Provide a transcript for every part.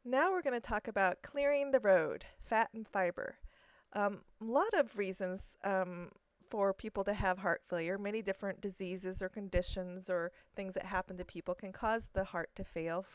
Now we're going to talk about clearing the road, fat and fiber. A lot of reasons for people to have heart failure. Many different diseases or conditions or things that happen to people can cause the heart to fail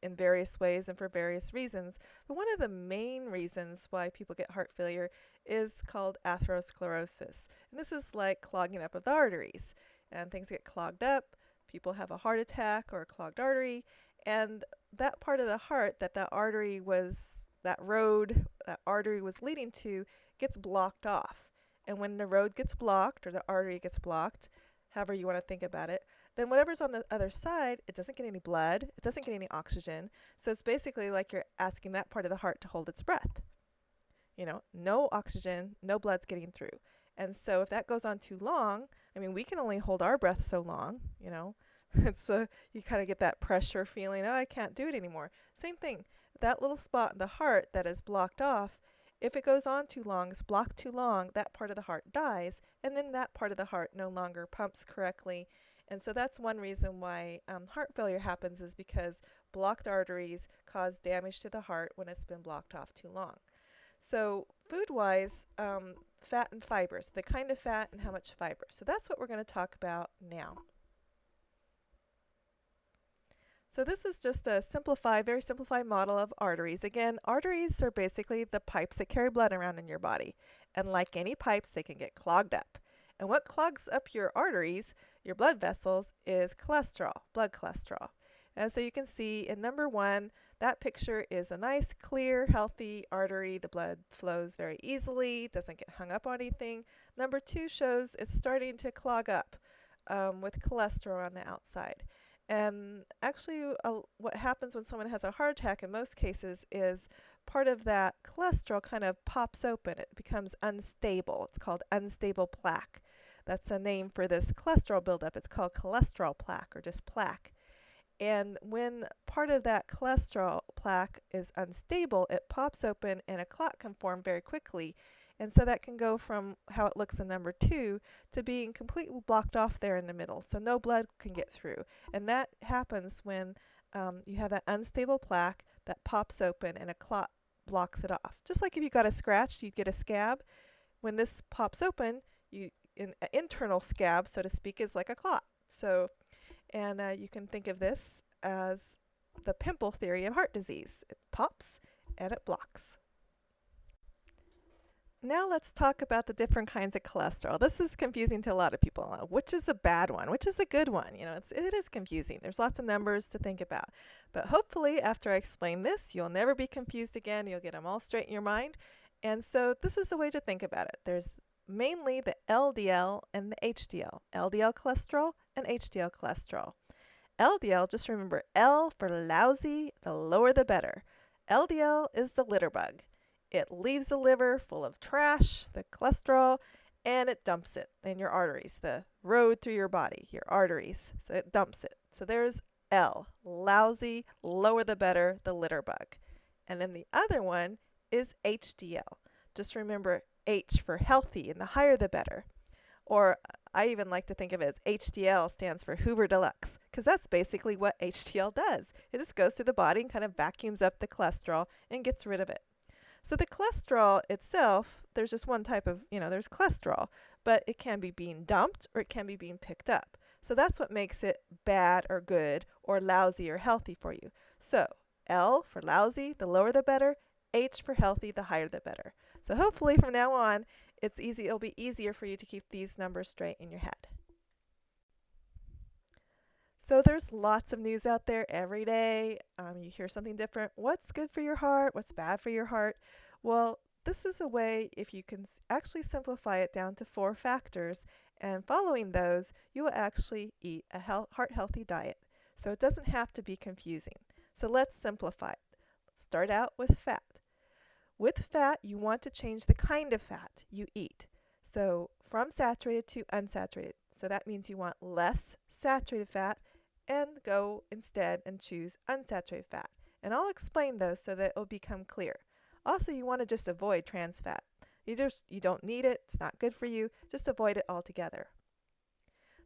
in various ways and for various reasons. But one of the main reasons why people get heart failure is called atherosclerosis. And this is like clogging up of the arteries. And things get clogged up, people have a heart attack or a clogged artery, and that part of the heart that artery was, that road that artery was leading to gets blocked off. And when the road gets blocked or the artery gets blocked, however you want to think about it, then whatever's on the other side, it doesn't get any blood, it doesn't get any oxygen. So it's basically like you're asking that part of the heart to hold its breath. No oxygen, no blood's getting through. And so if that goes on too long, I mean, we can only hold our breath so long. It's you kind of get that pressure feeling, oh, I can't do it anymore. Same thing, that little spot in the heart that is blocked off, if it goes on too long, it's blocked too long, that part of the heart dies, and then that part of the heart no longer pumps correctly. And so that's one reason why heart failure happens, is because blocked arteries cause damage to the heart when it's been blocked off too long. So food-wise, fat and fibers, the kind of fat and how much fiber. So that's what we're going to talk about now. So this is just a very simplified model of arteries. Again, arteries are basically the pipes that carry blood around in your body. And like any pipes, they can get clogged up. And what clogs up your arteries, your blood vessels, is cholesterol, blood cholesterol. And so you can see in number 1, that picture is a nice, clear, healthy artery. The blood flows very easily, doesn't get hung up on anything. Number 2 shows it's starting to clog up with cholesterol on the outside. And actually, what happens when someone has a heart attack in most cases is part of that cholesterol kind of pops open. It becomes unstable. It's called unstable plaque. That's a name for this cholesterol buildup. It's called cholesterol plaque or just plaque. And when part of that cholesterol plaque is unstable, it pops open and a clot can form very quickly. And so that can go from how it looks in number 2 to being completely blocked off there in the middle. So no blood can get through. And that happens when you have that unstable plaque that pops open and a clot blocks it off. Just like if you got a scratch, you'd get a scab. When this pops open, an internal scab, so to speak, is like a clot. And you can think of this as the pimple theory of heart disease. It pops and it blocks. Now let's talk about the different kinds of cholesterol. This is confusing to a lot of people. Which is the bad one? Which is the good one? It is confusing. There's lots of numbers to think about. But hopefully after I explain this, you'll never be confused again. You'll get them all straight in your mind. And so this is a way to think about it. There's mainly the LDL and the HDL. LDL cholesterol and HDL cholesterol. LDL, just remember L for lousy, the lower the better. LDL is the litter bug. It leaves the liver full of trash, the cholesterol, and it dumps it in your arteries, the road through your body, your arteries. So it dumps it. So there's L, lousy, lower the better, the litter bug. And then the other one is HDL. Just remember H for healthy, and the higher the better. Or I even like to think of it as HDL stands for Hoover Deluxe, because that's basically what HDL does. It just goes through the body and kind of vacuums up the cholesterol and gets rid of it. So the cholesterol itself, there's just one type of, there's cholesterol, but it can be being dumped or it can be being picked up. So that's what makes it bad or good or lousy or healthy for you. So L for lousy, the lower the better. H for healthy, the higher the better. So hopefully from now on, it'll be easier for you to keep these numbers straight in your head. So there's lots of news out there every day. You hear something different. What's good for your heart? What's bad for your heart? Well, this is a way, if you can actually simplify it down to 4 factors, and following those, you will actually eat a heart-healthy diet. So it doesn't have to be confusing. So let's simplify it. Start out with fat. With fat, you want to change the kind of fat you eat. So from saturated to unsaturated. So that means you want less saturated fat and go instead and choose unsaturated fat. And I'll explain those so that it will become clear. Also, you want to just avoid trans fat. You don't need it. It's not good for you. Just avoid it altogether.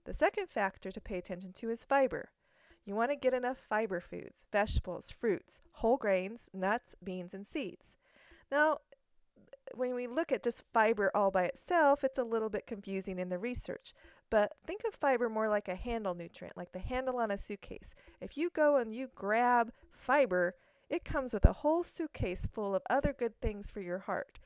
The second factor to pay attention to is fiber. You want to get enough fiber foods, vegetables, fruits, whole grains, nuts, beans, and seeds. Now, when we look at just fiber all by itself, it's a little bit confusing in the research. But think of fiber more like a handle nutrient, like the handle on a suitcase. If you go and you grab fiber, it comes with a whole suitcase full of other good things for your heart.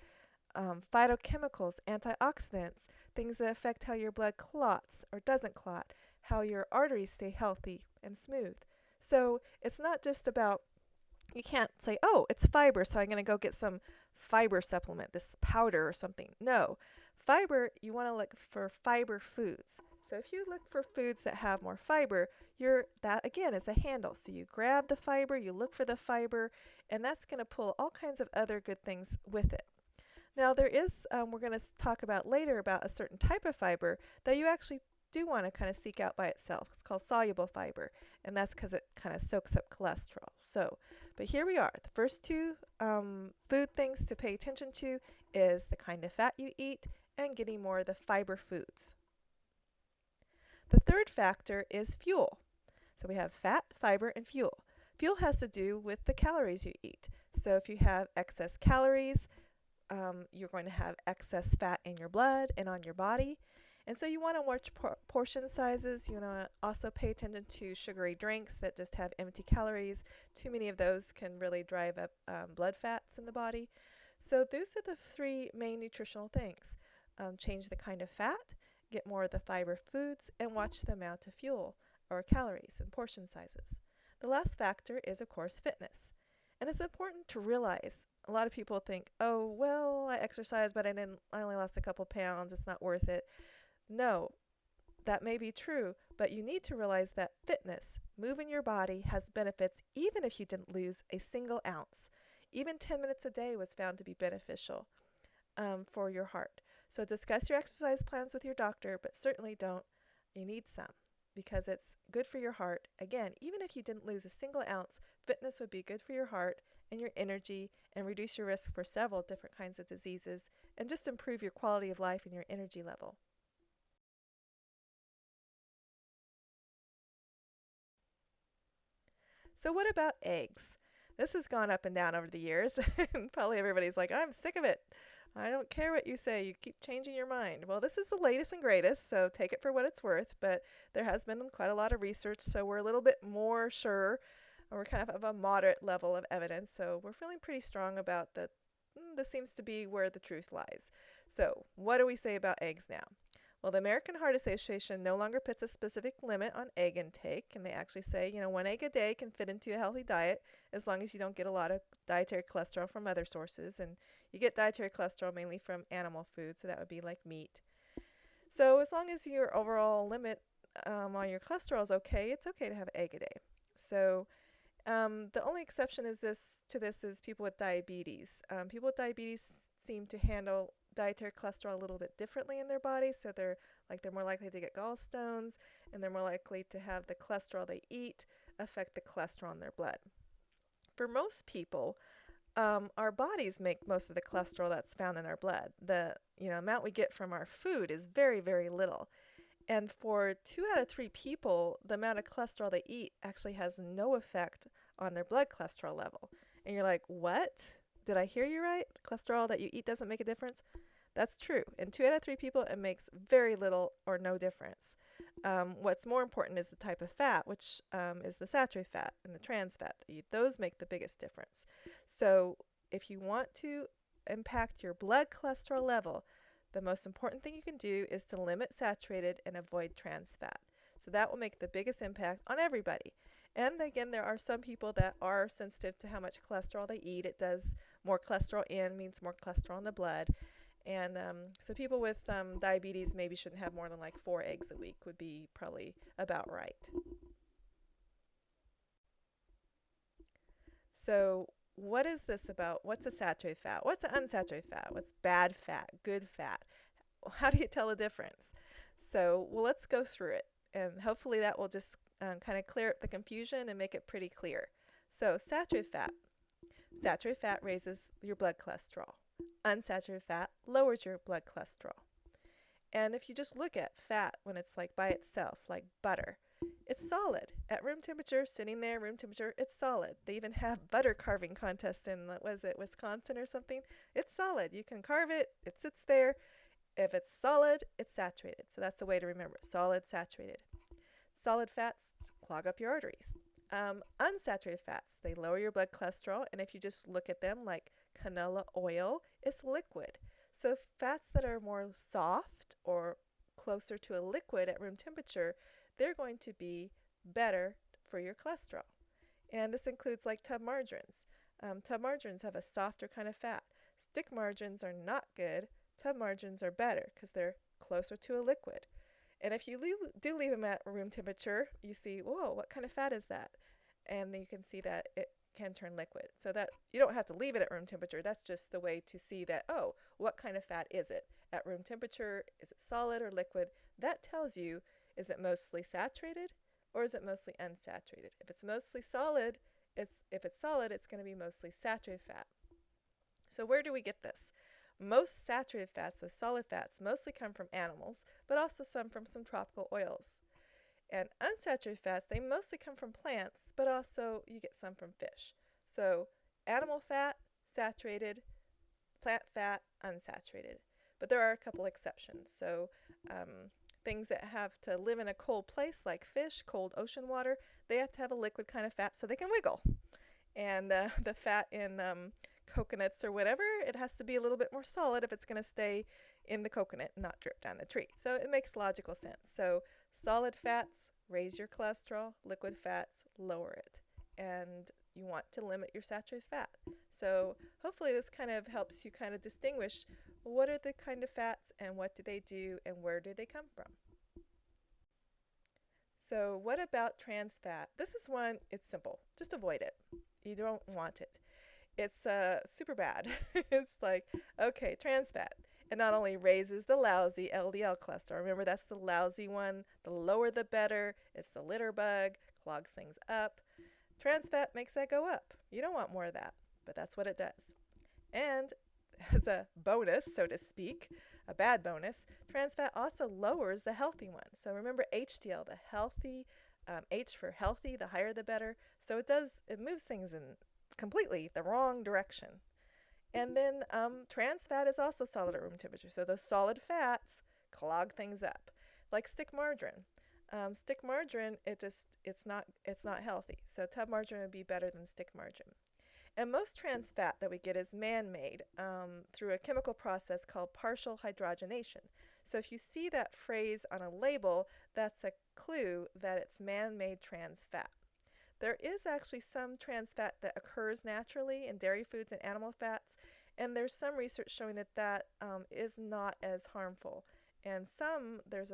Phytochemicals, antioxidants, things that affect how your blood clots or doesn't clot, how your arteries stay healthy and smooth. So it's not just about, you can't say, oh, it's fiber, so I'm going to go get some fiber supplement, this powder or something. No, fiber, you want to look for fiber foods. So if you look for foods that have more fiber, that again is a handle. So you grab the fiber, you look for the fiber, and that's going to pull all kinds of other good things with it. Now there is, we're going to talk about later about a certain type of fiber that you actually do want to kind of seek out by itself. It's called soluble fiber, and that's because it kind of soaks up cholesterol. So, but here we are. The first two food things to pay attention to is the kind of fat you eat and getting more of the fiber foods. The third factor is fuel. So we have fat, fiber, and fuel. Fuel has to do with the calories you eat. So if you have excess calories, you're going to have excess fat in your blood and on your body. And so you want to watch portion sizes. You want to also pay attention to sugary drinks that just have empty calories. Too many of those can really drive up blood fats in the body. So those are the three main nutritional things. Change the kind of fat, get more of the fiber foods, and watch the amount of fuel or calories and portion sizes. The last factor is, of course, fitness. And it's important to realize, a lot of people think, oh, well, I exercise, but I only lost a couple pounds. It's not worth it. No, that may be true, but you need to realize that fitness, moving your body, has benefits even if you didn't lose a single ounce. Even 10 minutes a day was found to be beneficial for your heart. So discuss your exercise plans with your doctor, but certainly you need some because it's good for your heart. Again, even if you didn't lose a single ounce, fitness would be good for your heart and your energy and reduce your risk for several different kinds of diseases and just improve your quality of life and your energy level. So what about eggs? This has gone up and down over the years. Probably everybody's like, I'm sick of it. I don't care what you say. You keep changing your mind. Well, this is the latest and greatest, so take it for what it's worth. But there has been quite a lot of research, so we're a little bit more sure. We're kind of a moderate level of evidence, so we're feeling pretty strong about that. This seems to be where the truth lies. So what do we say about eggs now? Well, the American Heart Association no longer puts a specific limit on egg intake, and they actually say, 1 egg a day can fit into a healthy diet as long as you don't get a lot of dietary cholesterol from other sources. And you get dietary cholesterol mainly from animal food, so that would be like meat. So as long as your overall limit on your cholesterol is okay, it's okay to have an egg a day. So the only exception is to this is people with diabetes. People with diabetes seem to handle dietary cholesterol a little bit differently in their body, so they're more likely to get gallstones, and they're more likely to have the cholesterol they eat affect the cholesterol in their blood. For most people, our bodies make most of the cholesterol that's found in our blood. The amount we get from our food is very, very little. And for 2 out of 3 people, the amount of cholesterol they eat actually has no effect on their blood cholesterol level. And you're like, what? Did I hear you right? Cholesterol that you eat doesn't make a difference? That's true. In 2 out of 3 people, it makes very little or no difference. What's more important is the type of fat, which is the saturated fat and the Transfat. Those make the biggest difference. So if you want to impact your blood cholesterol level, the most important thing you can do is to limit saturated and avoid trans fat. So that will make the biggest impact on everybody. And again, there are some people that are sensitive to how much cholesterol they eat. It does more cholesterol in means more cholesterol in the blood. And so people with diabetes maybe shouldn't have more than like 4 eggs a week would be probably about right. So what is this about? What's a saturated fat? What's an unsaturated fat? What's bad fat, good fat? How do you tell the difference? So, well, let's go through it. And hopefully that will just kind of clear up the confusion and make it pretty clear. So saturated fat. Saturated fat raises your blood cholesterol. Unsaturated fat lowers your blood cholesterol. And if you just look at fat when it's like by itself, like butter, it's solid. At room temperature, sitting there, room temperature, it's solid. They even have butter carving contests in, what was it, Wisconsin or something? It's solid. You can carve it, it sits there. If it's solid, it's saturated. So that's a way to remember it. Solid, saturated. Solid fats clog up your arteries. Unsaturated fats, they lower your blood cholesterol, and if you just look at them like canola oil, it's liquid. So fats that are more soft or closer to a liquid at room temperature, they're going to be better for your cholesterol. And this includes like tub margarines. Tub margarines have a softer kind of fat. Stick margarines are not good. Tub margarines are better because they're closer to a liquid. And if you do leave them at room temperature, you see, whoa, what kind of fat is that? And then you can see that it can turn liquid. So that you don't have to leave it at room temperature. That's just the way to see that, oh, what kind of fat is it? At room temperature, is it solid or liquid? That tells you, is it mostly saturated or is it mostly unsaturated? If it's mostly solid, if it's solid, it's going to be mostly saturated fat. So where do we get this? Most saturated fats, so solid fats, mostly come from animals, but also some from some tropical oils. And unsaturated fats, they mostly come from plants, but also you get some from fish. So animal fat, saturated, plant fat, unsaturated. But there are a couple exceptions. So things that have to live in a cold place like fish, cold ocean water, they have to have a liquid kind of fat so they can wiggle. And the fat in coconuts or whatever, it has to be a little bit more solid if it's going to stay in the coconut and not drip down the tree. So it makes logical sense. So solid fats raise your cholesterol, liquid fats lower it. And you want to limit your saturated fat. So hopefully this kind of helps you kind of distinguish what are the kind of fats and what do they do and where do they come from. So what about trans fat? This is one, it's simple. Just avoid it. You don't want it. It's super bad. It's like, okay, trans fat. It not only raises the lousy LDL cholesterol. Remember, that's the lousy one. The lower the better. It's the litter bug, clogs things up. Trans fat makes that go up. You don't want more of that, but that's what it does. And as a bonus, so to speak, a bad bonus, trans fat also lowers the healthy one. So remember HDL, the healthy, H for healthy, the higher the better. So it moves things in completely the wrong direction. And then trans fat is also solid at room temperature. So those solid fats clog things up, like stick margarine. Stick margarine, it's not healthy. So tub margarine would be better than stick margarine. And most trans fat that we get is man-made through a chemical process called partial hydrogenation. So if you see that phrase on a label, that's a clue that it's man-made trans fat. There is actually some trans fat that occurs naturally in dairy foods and animal fats, and there's some research showing that is not as harmful. And there's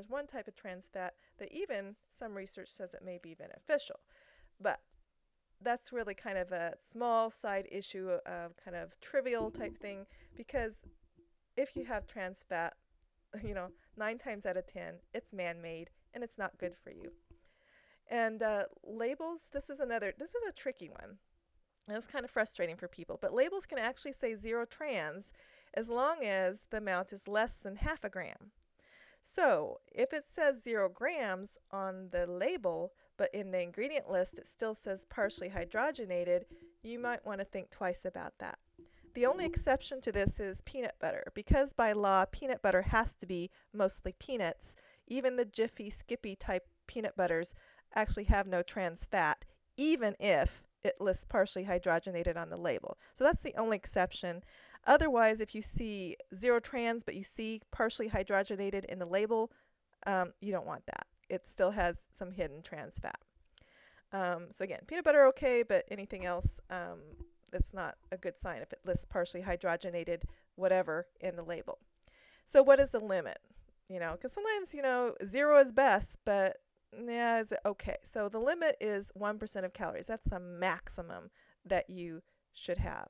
one type of trans fat that even some research says it may be beneficial. But that's really kind of a small side issue, kind of trivial type thing, because if you have trans fat, 9 times out of 10, it's man-made and it's not good for you. And labels, this is a tricky one. And it's kind of frustrating for people, but labels can actually say 0 trans as long as the amount is less than half a gram. So if it says 0 grams on the label, but in the ingredient list it still says partially hydrogenated, you might want to think twice about that. The only exception to this is peanut butter. Because by law, peanut butter has to be mostly peanuts, even the Jiffy, Skippy type peanut butters actually have no trans fat, even if it lists partially hydrogenated on the label. So that's the only exception. Otherwise, if you see 0 trans but you see partially hydrogenated in the label, you don't want that. It still has some hidden trans fat. So again, peanut butter okay, but anything else, it's not a good sign if it lists partially hydrogenated whatever in the label. So what is the limit? Because sometimes, 0 is best, but yeah, is it okay? So the limit is 1% of calories. That's the maximum that you should have.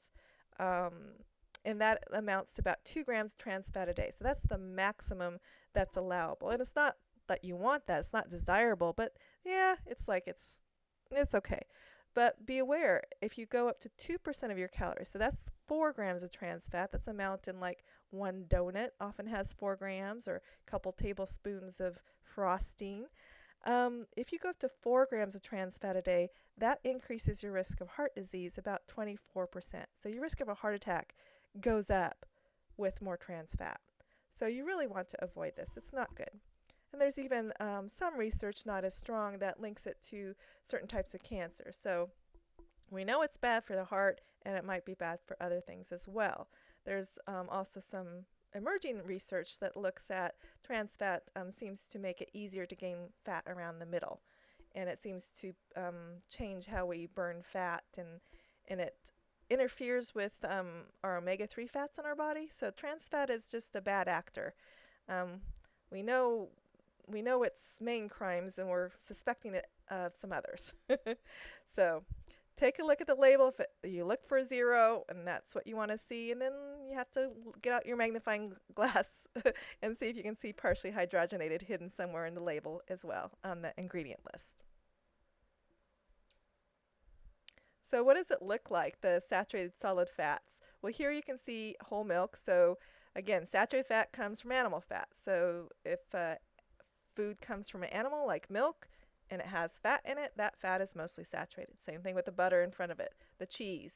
And that amounts to about 2 grams of trans fat a day. So that's the maximum that's allowable. And it's not that you want that. It's not desirable, but yeah, it's okay. But be aware, if you go up to 2% of your calories, so that's 4 grams of trans fat, that's a mountain like one donut often has 4 grams or a couple tablespoons of frosting. If you go up to 4 grams of trans fat a day, that increases your risk of heart disease about 24%. So your risk of a heart attack goes up with more trans fat. So you really want to avoid this. It's not good. And there's even some research, not as strong, that links it to certain types of cancer. So we know it's bad for the heart, and it might be bad for other things as well. There's also some emerging research that looks at trans fat seems to make it easier to gain fat around the middle. And it seems to change how we burn fat, and it interferes with our omega-3 fats in our body. So trans fat is just a bad actor. Um, we know its main crimes, and we're suspecting it of some others. So take a look at the label. If you look for 0, and that's what you want to see, and then you have to get out your magnifying glass and see if you can see partially hydrogenated hidden somewhere in the label as well on the ingredient list. So what does it look like, the saturated solid fats? Well, here you can see whole milk. So again, saturated fat comes from animal fat. So if food comes from an animal like milk and it has fat in it, that fat is mostly saturated. Same thing with the butter in front of it, the cheese.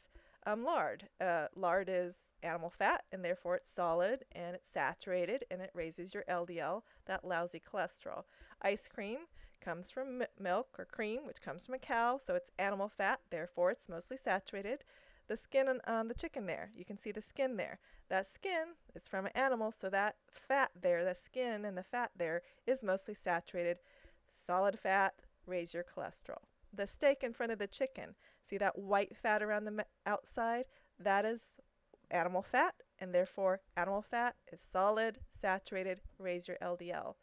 Lard. Lard is animal fat, and therefore it's solid and it's saturated, and it raises your LDL, that lousy cholesterol. Ice cream comes from milk or cream, which comes from a cow, so it's animal fat, therefore it's mostly saturated. The skin on the chicken there, you can see the skin there. That skin is from an animal, so that fat there, the skin and the fat there, is mostly saturated. Solid fat, raise your cholesterol. The steak in front of the chicken, see that white fat around the outside? That is animal fat, and therefore animal fat is solid, saturated, raise your LDL.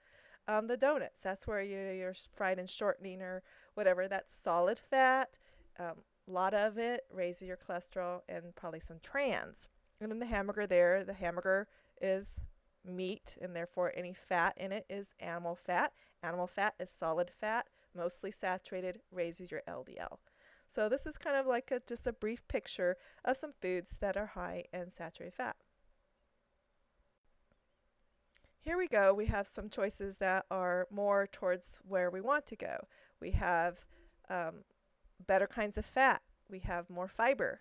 The donuts, that's where you're fried in shortening or whatever, that's solid fat. A lot of it raises your cholesterol, and probably some trans. And then the hamburger there, the hamburger is meat, and therefore any fat in it is animal fat. Animal fat is solid fat, mostly saturated, raises your LDL. So this is kind of like just a brief picture of some foods that are high in saturated fat. Here we go. We have some choices that are more towards where we want to go. We have better kinds of fat. We have more fiber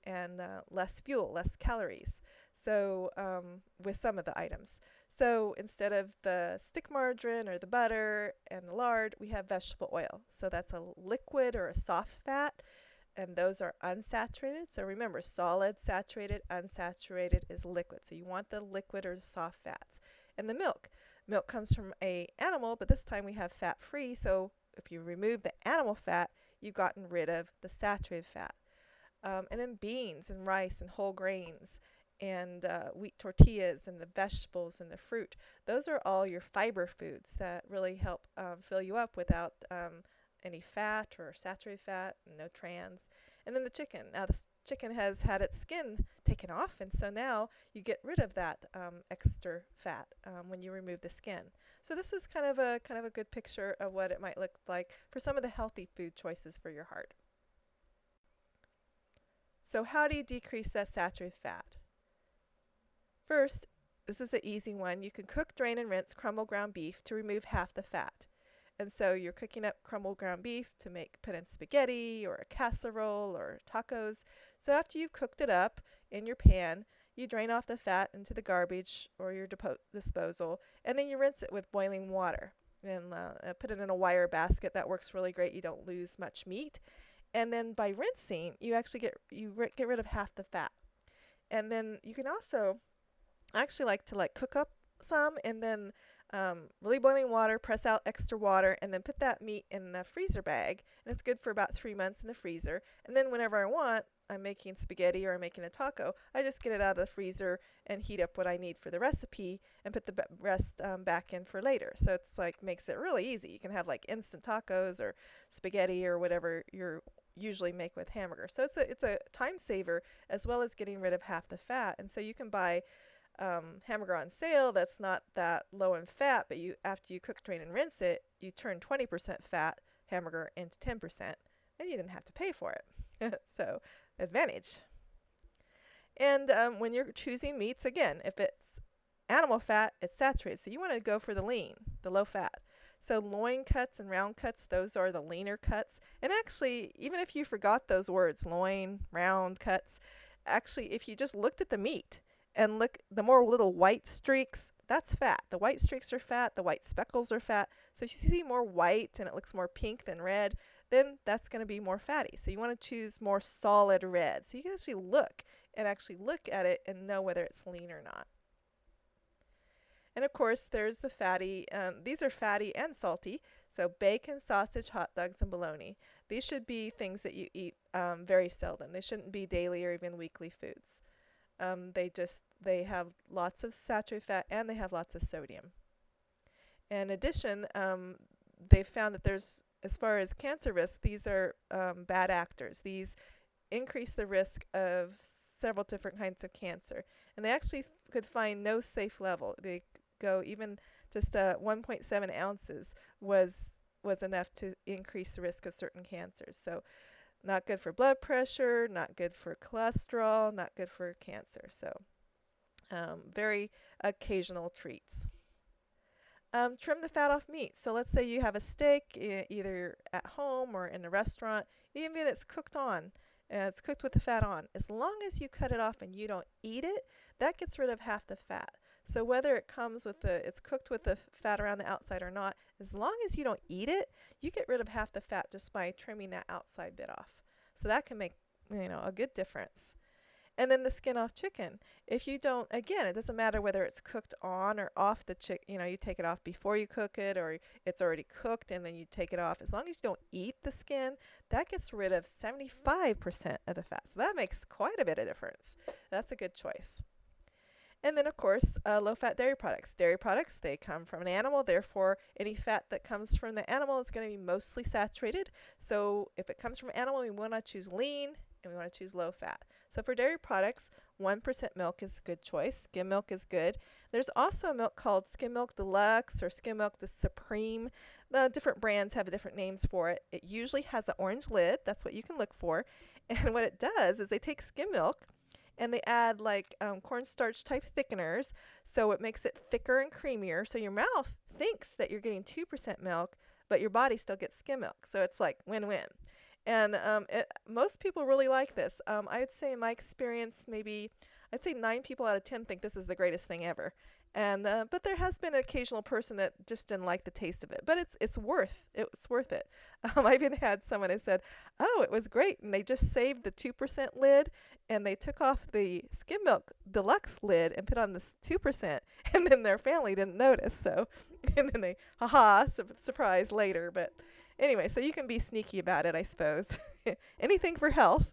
and less fuel, less calories. So with some of the items. So instead of the stick margarine or the butter and the lard, we have vegetable oil. So that's a liquid or a soft fat, and those are unsaturated. So remember, solid, saturated, unsaturated is liquid. So you want the liquid or the soft fats. And the milk. Milk comes from an animal, but this time we have fat-free. So if you remove the animal fat, you've gotten rid of the saturated fat. And then beans and rice and whole grains and wheat tortillas and the vegetables and the fruit. Those are all your fiber foods that really help fill you up without any fat or saturated fat, no trans. And then the chicken. Now the chicken has had its skin taken off, and so now you get rid of that extra fat when you remove the skin. So this is kind of a good picture of what it might look like for some of the healthy food choices for your heart. So how do you decrease that saturated fat? First, this is an easy one. You can cook, drain, and rinse crumble ground beef to remove half the fat. And so you're cooking up crumbled ground beef to put in spaghetti or a casserole or tacos. So after you've cooked it up in your pan, you drain off the fat into the garbage or your disposal, and then you rinse it with boiling water. And put it in a wire basket. That works really great. You don't lose much meat. And then by rinsing, you actually get rid of half the fat. And then you can also actually like to cook up some and then really boiling water, press out extra water, and then put that meat in the freezer bag. And it's good for about 3 months in the freezer. And then whenever I want, I'm making spaghetti or I'm making a taco, I just get it out of the freezer and heat up what I need for the recipe and put the rest back in for later. So it's makes it really easy. You can have instant tacos or spaghetti or whatever you usually make with hamburger. So it's a time saver as well as getting rid of half the fat. And so you can buy hamburger on sale that's not that low in fat, but after you cook, drain, and rinse it, you turn 20% fat hamburger into 10%, and you didn't have to pay for it. So advantage. And when you're choosing meats, again, if it's animal fat, it's saturated, so you want to go for the lean, the low fat. So loin cuts and round cuts, those are the leaner cuts. And actually, even if you forgot those words, loin, round cuts, actually, if you just looked at the meat and look, the more little white streaks, that's fat. The white streaks are fat, the white speckles are fat. So if you see more white and it looks more pink than red, then that's going to be more fatty. So you want to choose more solid red. So you can actually look at it and know whether it's lean or not. And of course, there's the fatty. These are fatty and salty. So bacon, sausage, hot dogs, and bologna. These should be things that you eat very seldom. They shouldn't be daily or even weekly foods. They have lots of saturated fat and they have lots of sodium. In addition, they've found that as far as cancer risk, these are bad actors. These increase the risk of several different kinds of cancer. And they actually could find no safe level. They go even just 1.7 ounces was enough to increase the risk of certain cancers. So not good for blood pressure, not good for cholesterol, not good for cancer. So very occasional treats. Trim the fat off meat. So let's say you have a steak either at home or in a restaurant, even if it's cooked on. It's cooked with the fat on. As long as you cut it off and you don't eat it, that gets rid of half the fat. So whether it's cooked with the fat around the outside or not, as long as you don't eat it, you get rid of half the fat just by trimming that outside bit off. So that can make, a good difference. And then the skin off chicken. If you don't, again, it doesn't matter whether it's cooked on or off the chicken. You take it off before you cook it, or it's already cooked and then you take it off. As long as you don't eat the skin, that gets rid of 75% of the fat. So that makes quite a bit of difference. That's a good choice. And then, of course, low-fat dairy products. Dairy products, they come from an animal. Therefore, any fat that comes from the animal is going to be mostly saturated. So if it comes from an animal, we want to choose lean and we want to choose low fat. So for dairy products, 1% milk is a good choice. Skim milk is good. There's also a milk called Skim Milk Deluxe or Skim Milk Supreme. The different brands have different names for it. It usually has an orange lid. That's what you can look for. And what it does is they take skim milk and they add cornstarch type thickeners, so it makes it thicker and creamier. So your mouth thinks that you're getting 2% milk, but your body still gets skim milk. So it's like win-win. And most people really like this. I would say in my experience, I'd say 9 people out of 10 think this is the greatest thing ever. And but there has been an occasional person that just didn't like the taste of it. But it's worth it. I even had someone who said, "Oh, it was great," and they just saved the 2% lid and they took off the Skim Milk Deluxe lid and put on the 2%, and then their family didn't notice. So, and then they, surprise later. But anyway, so you can be sneaky about it, I suppose. Anything for health.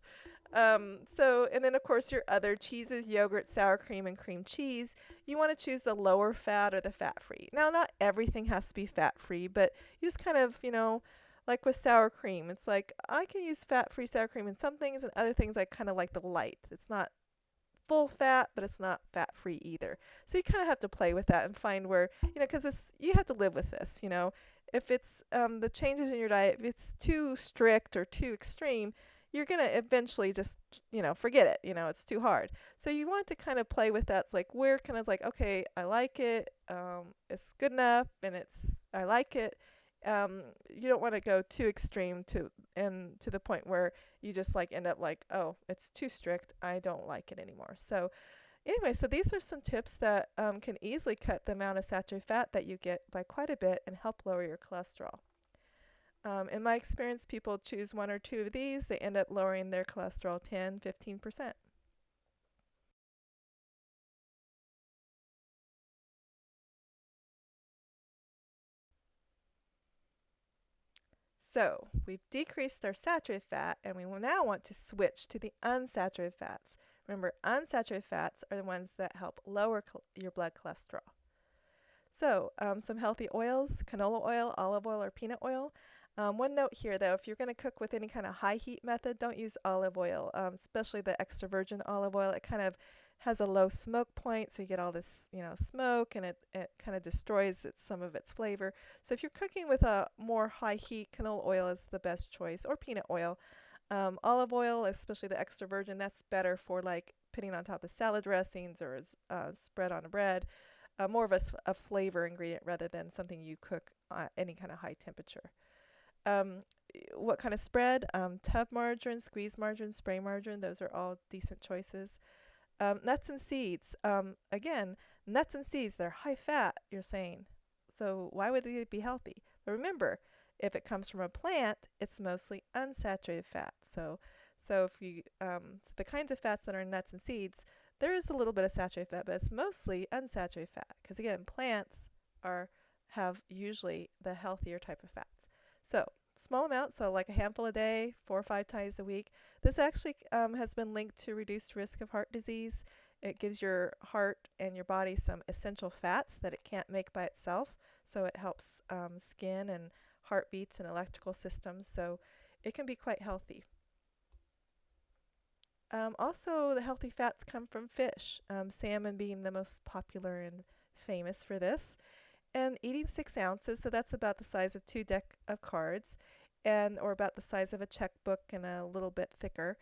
And then of course your other cheeses, yogurt, sour cream, and cream cheese, you want to choose the lower fat or the fat-free. Now, not everything has to be fat-free, but use kind of, like with sour cream. It's like I can use fat-free sour cream in some things, and other things I kind of like the light. It's not full fat, but it's not fat-free either. So you kind of have to play with that and find where, because you have to live with this, If it's the changes in your diet, if it's too strict or too extreme, you're going to eventually just, forget it. It's too hard. So you want to kind of play with that. It's like, where can I, okay, I like it. It's good enough and I like it. You don't want to go too extreme to the point where you just end up oh, it's too strict. I don't like it anymore. So anyway, so these are some tips that can easily cut the amount of saturated fat that you get by quite a bit and help lower your cholesterol. In my experience, people choose 1 or 2 of these. They end up lowering their cholesterol 10, 15%. So we've decreased our saturated fat, and we will now want to switch to the unsaturated fats. Remember, unsaturated fats are the ones that help lower your blood cholesterol. So some healthy oils, canola oil, olive oil, or peanut oil. One note here, though, if you're going to cook with any kind of high heat method, don't use olive oil, especially the extra virgin olive oil. It kind of has a low smoke point, so you get all this, smoke, and it kind of destroys some of its flavor. So if you're cooking with a more high heat, canola oil is the best choice, or peanut oil. Olive oil, especially the extra virgin, that's better for putting on top of salad dressings or spread on a bread. more of a flavor ingredient rather than something you cook at any kind of high temperature. Um, what kind of spread? Tub margarine, squeeze margarine, spray margarine. Those are all decent choices. Nuts and seeds. Again, nuts and seeds, they're high fat, you're saying. So why would they be healthy? But remember, if it comes from a plant, it's mostly unsaturated fat. So if you, so the kinds of fats that are in nuts and seeds, there is a little bit of saturated fat, but it's mostly unsaturated fat. Because again, plants are have usually the healthier type of fats. So small amounts, so like a handful a day, 4 or 5 times a week. This actually has been linked to reduced risk of heart disease. It gives your heart and your body some essential fats that it can't make by itself. So it helps skin and heartbeats and electrical systems. So it can be quite healthy. Also, the healthy fats come from fish, salmon being the most popular and famous for this. And eating 6 ounces, so that's about the size of 2 deck of cards, and or about the size of a checkbook and a little bit thicker.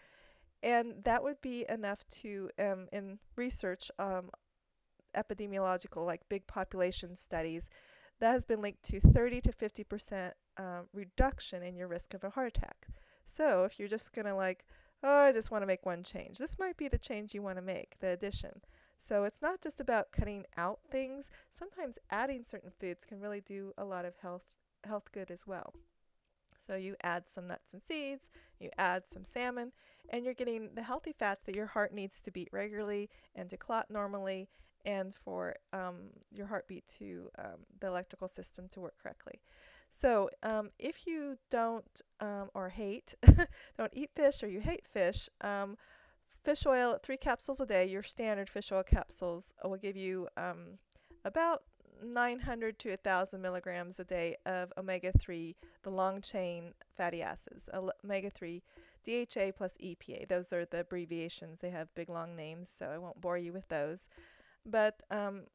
And that would be enough to, in research, epidemiological, like big population studies, that has been linked to 30 to 50% reduction in your risk of a heart attack. So if you're just going to like, oh, I just want to make one change, this might be the change you want to make, the addition. So it's not just about cutting out things. Sometimes adding certain foods can really do a lot of health good as well. So you add some nuts and seeds, you add some salmon, and you're getting the healthy fats that your heart needs to beat regularly and to clot normally and for your heartbeat to the electrical system to work correctly. So if you don't or hate, don't eat fish or you hate fish, fish oil, 3 capsules a day, your standard fish oil capsules will give you about 900 to 1,000 milligrams a day of omega-3, the long-chain fatty acids, omega-3, DHA plus EPA. Those are the abbreviations. They have big, long names, so I won't bore you with those. But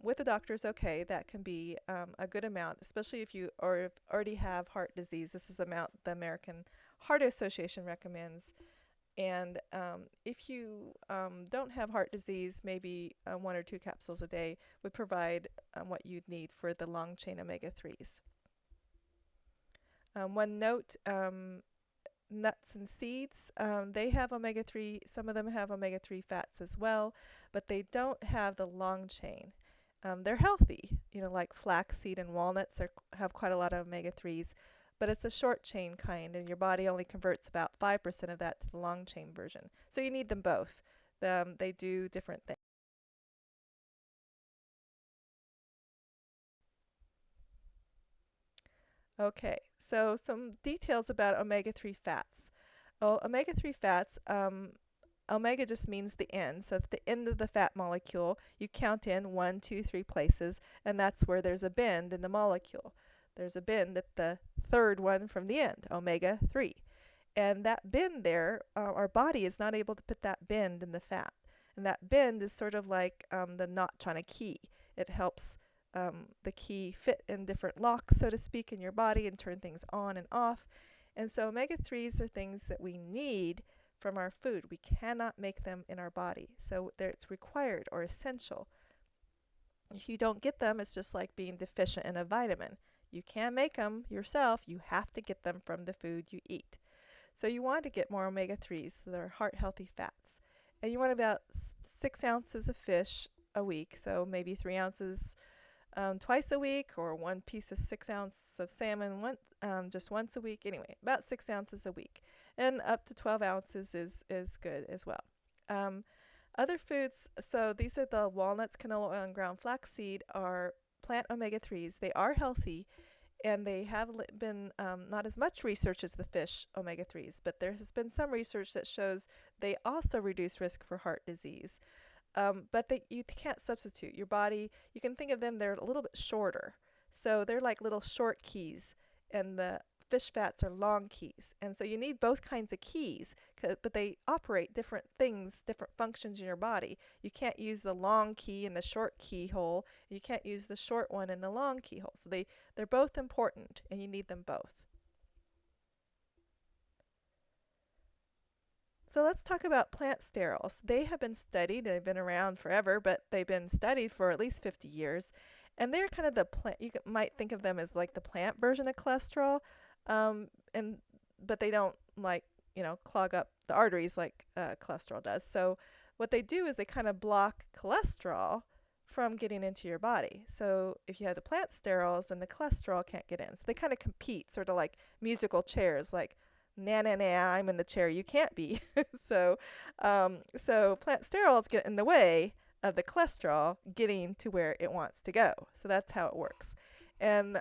with the doctors, okay, that can be a good amount, especially if you already have heart disease. This is the amount the American Heart Association recommends. And if you don't have heart disease, maybe 1 or 2 capsules a day would provide what you'd need for the long-chain omega-3s. One note, nuts and seeds, they have omega-3, some of them have omega-3 fats as well, but they don't have the long chain. They're healthy, like flaxseed and walnuts have quite a lot of omega-3s, but it's a short chain kind, and your body only converts about 5% of that to the long chain version. So you need them both. They do different things. Okay, so some details about omega-3 fats. Oh, omega-3 fats, omega just means the end. So at the end of the fat molecule, you count in 1, 2, 3 places, and that's where there's a bend in the molecule. There's a bend at the third one from the end, omega-3. And that bend there, our body is not able to put that bend in the fat. And that bend is sort of like the notch on a key. It helps the key fit in different locks, so to speak, in your body and turn things on and off. And so omega-3s are things that we need from our food. We cannot make them in our body. So it's required or essential. If you don't get them, it's just like being deficient in a vitamin. You can't make them yourself. You have to get them from the food you eat. So you want to get more omega-3s, so they're heart healthy fats. And you want about 6 ounces of fish a week, so maybe 3 ounces twice a week, or 1 piece of 6 ounce of salmon just once a week. Anyway, about 6 ounces a week. And up to 12 ounces is good as well. Other foods, so these are the walnuts, canola oil, and ground flaxseed are plant omega-3s. They are healthy, and they have been not as much research as the fish omega-3s, but there has been some research that shows they also reduce risk for heart disease. But you can't substitute. Your body, you can think of them, they're a little bit shorter. So they're like little short keys, and the fish fats are long keys. And so you need both kinds of keys, but they operate different things, different functions in your body. You can't use the long key in the short keyhole. You can't use the short one in the long keyhole. So they're both important, and you need them both. So let's talk about plant sterols. They have been studied, they've been around forever, but they've been studied for at least 50 years. And they're kind of the plant, might think of them as like the plant version of cholesterol. And but they don't like, clog up the arteries like cholesterol does. So what they do is they kind of block cholesterol from getting into your body. So if you have the plant sterols, then the cholesterol can't get in. So they kind of compete, sort of like musical chairs, like nah nah nah, I'm in the chair, you can't be. so so plant sterols get in the way of the cholesterol getting to where it wants to go. So that's how it works. And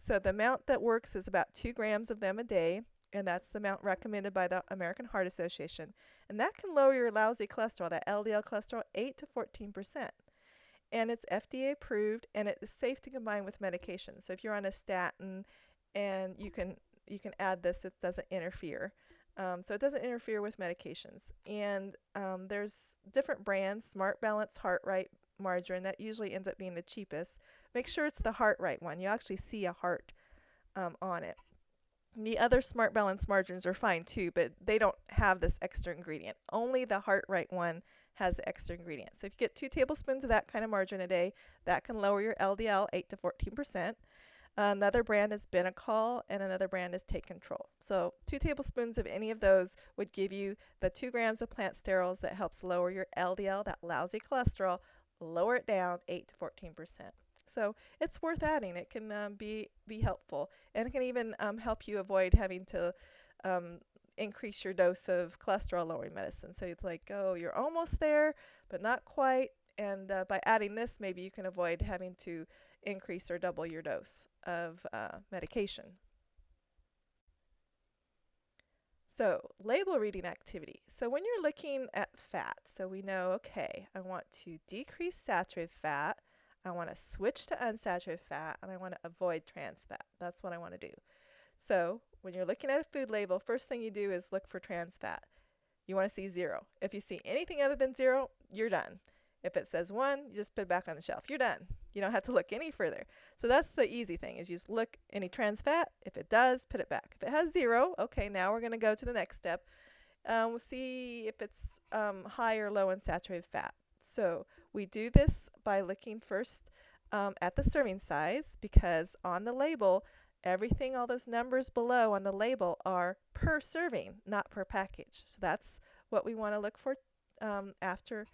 so the amount that works is about 2 grams of them a day, and that's the amount recommended by the American Heart Association. And that can lower your lousy cholesterol, that LDL cholesterol, 8 to 14%. And it's FDA approved, and it is safe to combine with medication. So if you're on a statin, and you can add this, it doesn't interfere. So it doesn't interfere with medications. And there's different brands. Smart Balance Heart Right margarine, that usually ends up being the cheapest. Make sure it's the Heart Right one. You actually see a heart on it. The other Smart Balance margarines are fine too, but they don't have this extra ingredient. Only the Heart Right one has the extra ingredient. So if you get 2 tablespoons of that kind of margarine a day, that can lower your LDL 8 to 14%. Another brand is Benecol, and another brand is Take Control. So 2 tablespoons of any of those would give you the 2 grams of plant sterols that helps lower your LDL, that lousy cholesterol, lower it down 8 to 14%. So it's worth adding. It can be helpful, and it can even help you avoid having to increase your dose of cholesterol lowering medicine. So it's like, oh, you're almost there, but not quite. And by adding this, maybe you can avoid having to increase or double your dose of medication. So label reading activity. So when you're looking at fat, so we know, okay, I want to decrease saturated fat, I want to switch to unsaturated fat, and I want to avoid trans fat. That's what I want to do. So when you're looking at a food label, first thing you do is look for trans fat. You want to see 0. If you see anything other than 0, you're done. If it says 1, you just put it back on the shelf. You're done. You don't have to look any further. So that's the easy thing, is you just look any trans fat. If it does, put it back. If it has 0, okay, now we're going to go to the next step. We'll see if it's high or low in saturated fat. So we do this by looking first at the serving size, because on the label, everything, all those numbers below on the label are per serving, not per package. So that's what we want to look for after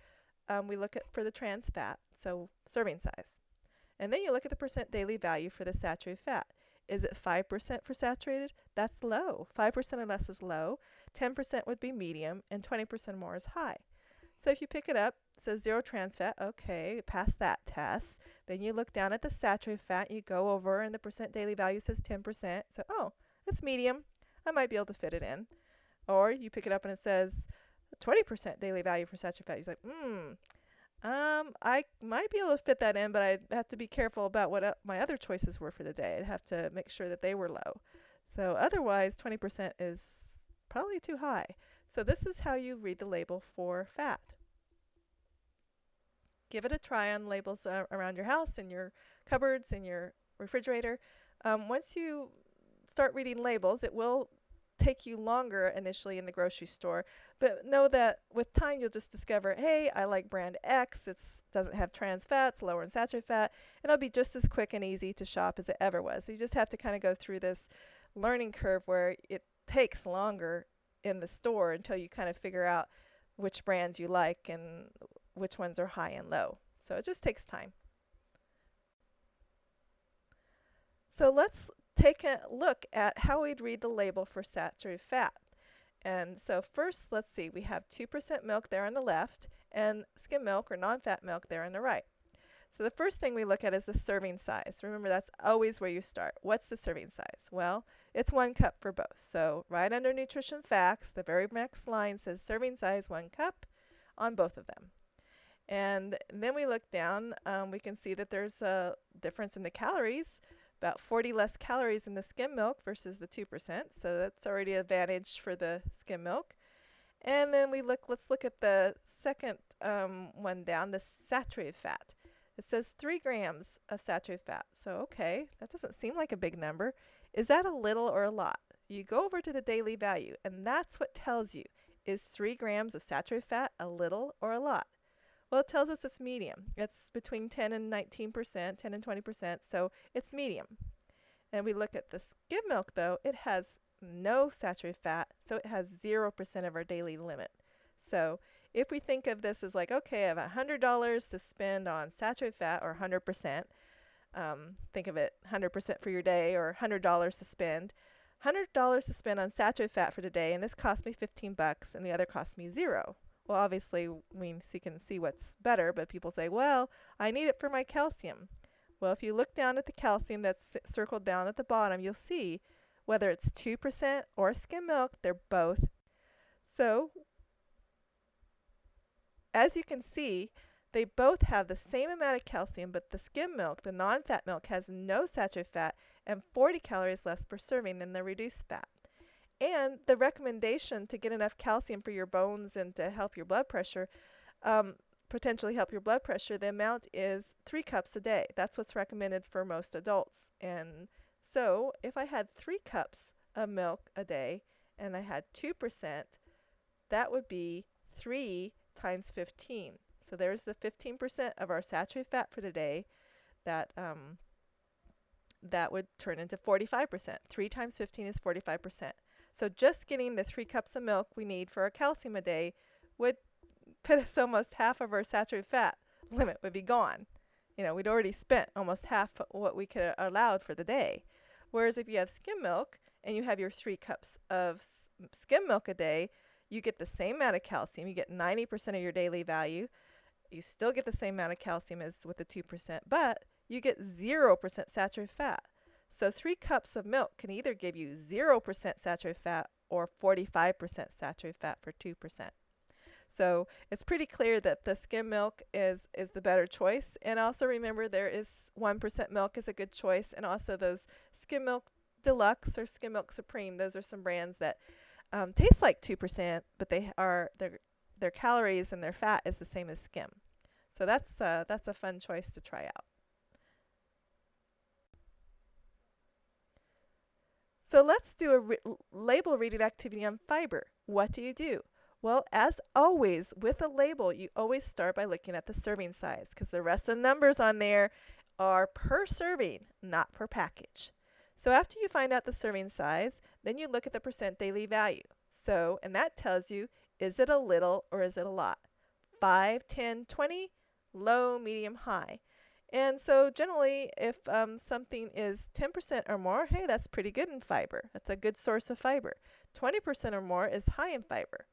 we look at for the trans fat, so serving size. And then you look at the percent daily value for the saturated fat. Is it 5% for saturated? That's low. 5% or less is low. 10% would be medium, and 20% more is high. So if you pick it up, it says 0 trans fat. Okay, pass that test. Then you look down at the saturated fat, you go over, and the percent daily value says 10%. So, oh, it's medium. I might be able to fit it in. Or you pick it up and it says 20% daily value for saturated fat. He's like, I might be able to fit that in, but I'd have to be careful about what my other choices were for the day. I'd have to make sure that they were low. So otherwise, 20% is probably too high. So this is how you read the label for fat. Give it a try on labels around your house, in your cupboards, in your refrigerator. Once you start reading labels, it will take you longer initially in the grocery store, but know that with time you'll just discover, hey, I like brand X, it doesn't have trans fats, lower in saturated fat, and it'll be just as quick and easy to shop as it ever was. So you just have to kind of go through this learning curve where it takes longer in the store until you kind of figure out which brands you like and which ones are high and low. So it just takes time. So let's take a look at how we'd read the label for saturated fat. And so first, let's see, we have 2% milk there on the left and skim milk or non-fat milk there on the right. So the first thing we look at is the serving size. Remember, that's always where you start. What's the serving size? Well, it's 1 cup for both. So right under nutrition facts, the very next line says serving size 1 cup on both of them. And then we look down, we can see that there's a difference in the calories, about 40 less calories in the skim milk versus the 2%. So that's already an advantage for the skim milk. And then let's look at the second one down, the saturated fat. It says 3 grams of saturated fat. So, okay, that doesn't seem like a big number. Is that a little or a lot? You go over to the daily value, and that's what tells you. Is 3 grams of saturated fat a little or a lot? Well, it tells us it's medium. It's between 10 and 19%, 10 and 20%, so it's medium. And we look at the skim milk, though, it has no saturated fat, so it has 0% of our daily limit. So if we think of this as like, okay, I have $100 to spend on saturated fat, or 100%, think of it 100% for your day, or $100 to spend. $100 to spend on saturated fat for today, and this cost me $15, and the other cost me 0. Well, obviously, we can see what's better, but people say, well, I need it for my calcium. Well, if you look down at the calcium that's circled down at the bottom, you'll see whether it's 2% or skim milk, they're both. So, as you can see, they both have the same amount of calcium, but the skim milk, the non-fat milk, has no saturated fat and 40 calories less per serving than the reduced fat. And the recommendation to get enough calcium for your bones and to help your blood pressure, potentially help your blood pressure, the amount is 3 cups a day. That's what's recommended for most adults. And so if I had 3 cups of milk a day and I had 2%, that would be 3 times 15. So there's the 15% of our saturated fat for today. That would turn into 45%. 3 times 15 is 45%. So just getting the 3 cups of milk we need for our calcium a day would put us almost half of our saturated fat limit would be gone. We'd already spent almost half what we could allowed for the day. Whereas if you have skim milk and you have your 3 cups of skim milk a day, you get the same amount of calcium. You get 90% of your daily value. You still get the same amount of calcium as with the 2%, but you get 0% saturated fat. So 3 cups of milk can either give you 0% saturated fat or 45% saturated fat for 2%. So it's pretty clear that the skim milk is the better choice. And also remember, there is 1% milk is a good choice. And also those skim milk deluxe or skim milk supreme, those are some brands that taste like 2%, but their calories and their fat is the same as skim. So that's a fun choice to try out. So let's do a label reading activity on fiber. What do you do? Well, as always, with a label, you always start by looking at the serving size, because the rest of the numbers on there are per serving, not per package. So after you find out the serving size, then you look at the percent daily value. So, and that tells you, is it a little or is it a lot? 5, 10, 20, low, medium, high. And so generally, if something is 10% or more, hey, that's pretty good in fiber. That's a good source of fiber. 20% or more is high in fiber.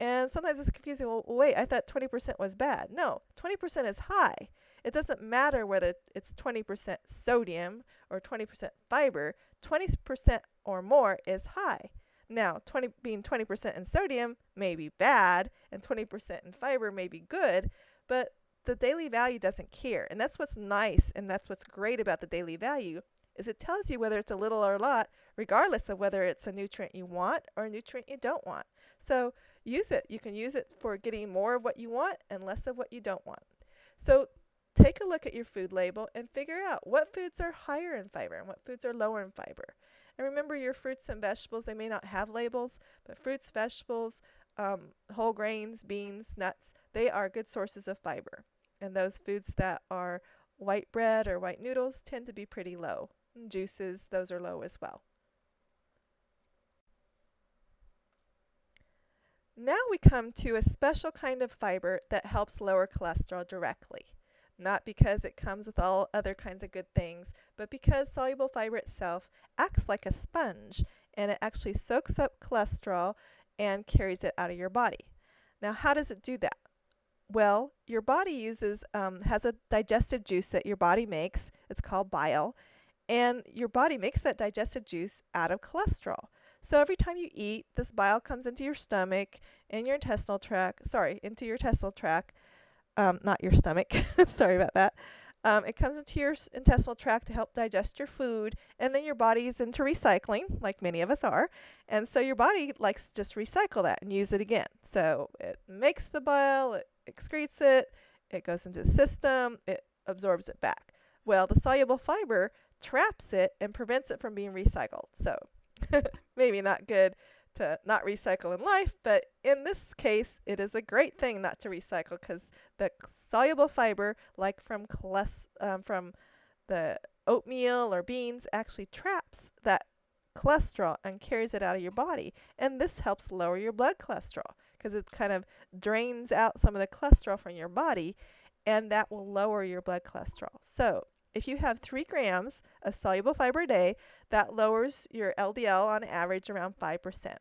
And sometimes it's confusing. Well, wait, I thought 20% was bad. No, 20% is high. It doesn't matter whether it's 20% sodium or 20% fiber. 20% or more is high. Now, being 20% in sodium may be bad, and 20% in fiber may be good, but the daily value doesn't care. And that's what's nice, and that's what's great about the daily value, is it tells you whether it's a little or a lot, regardless of whether it's a nutrient you want or a nutrient you don't want. So use it. You can use it for getting more of what you want and less of what you don't want. So take a look at your food label and figure out what foods are higher in fiber and what foods are lower in fiber. And remember, your fruits and vegetables, they may not have labels, but fruits, vegetables, whole grains, beans, nuts, they are good sources of fiber. And those foods that are white bread or white noodles tend to be pretty low. And juices, those are low as well. Now we come to a special kind of fiber that helps lower cholesterol directly. Not because it comes with all other kinds of good things, but because soluble fiber itself acts like a sponge, and it actually soaks up cholesterol and carries it out of your body. Now, how does it do that? Well, your body has a digestive juice that your body makes. It's called bile. And your body makes that digestive juice out of cholesterol. So every time you eat, this bile comes into your stomach and your intestinal tract, into your intestinal tract, not your stomach, sorry about that. It comes into your intestinal tract to help digest your food, and then your body is into recycling, like many of us are, and so your body likes to just recycle that and use it again. So it makes the bile, it excretes it, it goes into the system, it absorbs it back. Well, the soluble fiber traps it and prevents it from being recycled. So maybe not good to not recycle in life, but in this case, it is a great thing not to recycle because the soluble fiber, like from the oatmeal or beans, actually traps that cholesterol and carries it out of your body. And this helps lower your blood cholesterol because it kind of drains out some of the cholesterol from your body, and that will lower your blood cholesterol. So if you have 3 grams of soluble fiber a day, that lowers your LDL on average around 5%.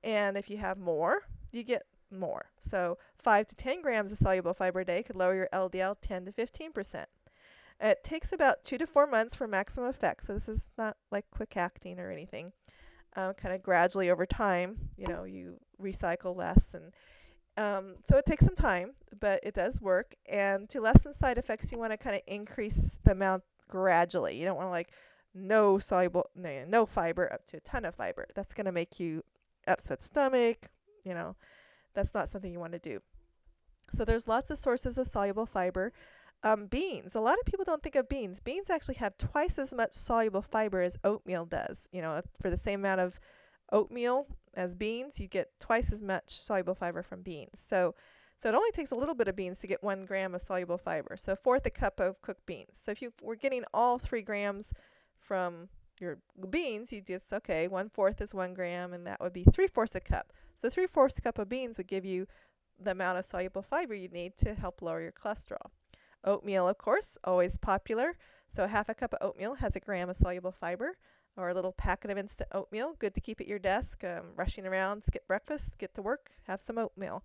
And if you have more, you get more. So 5 to 10 grams of soluble fiber a day could lower your LDL 10 to 15%. It takes about 2 to 4 months for maximum effect. So this is not like quick acting or anything. Kind of gradually over time, you recycle less. And so it takes some time, but it does work. And to lessen side effects, you want to kind of increase the amount gradually. You don't want to like no fiber up to a ton of fiber. That's going to make you upset stomach. That's not something you want to do. So there's lots of sources of soluble fiber. Beans. A lot of people don't think of beans. Beans actually have twice as much soluble fiber as oatmeal does. For the same amount of oatmeal as beans, you get twice as much soluble fiber from beans. So it only takes a little bit of beans to get 1 gram of soluble fiber. So 1/4 a cup of cooked beans. So if you were getting all 3 grams from your beans, you just, 1/4 is 1 gram, and that would be 3/4 a cup. So 3/4 cup of beans would give you the amount of soluble fiber you need to help lower your cholesterol. Oatmeal, of course, always popular. So 1/2 a cup of oatmeal has 1 gram of soluble fiber, or a little packet of instant oatmeal. Good to keep at your desk, rushing around, skip breakfast, get to work, have some oatmeal.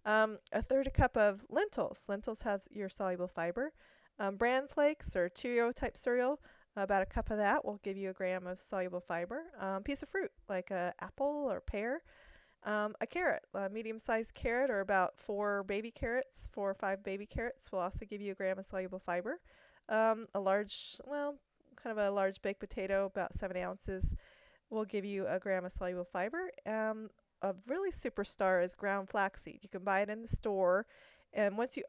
1/3 a cup of lentils. Lentils have your soluble fiber. Bran flakes or Cheerio type cereal, about 1 cup of that will give you 1 gram of soluble fiber. Piece of fruit like an apple or pear. A carrot, a medium-sized carrot, or about 4 or 5 baby carrots will also give you 1 gram of soluble fiber. A large baked potato, about 7 ounces, will give you 1 gram of soluble fiber. A really superstar is ground flaxseed. You can buy it in the store, and once you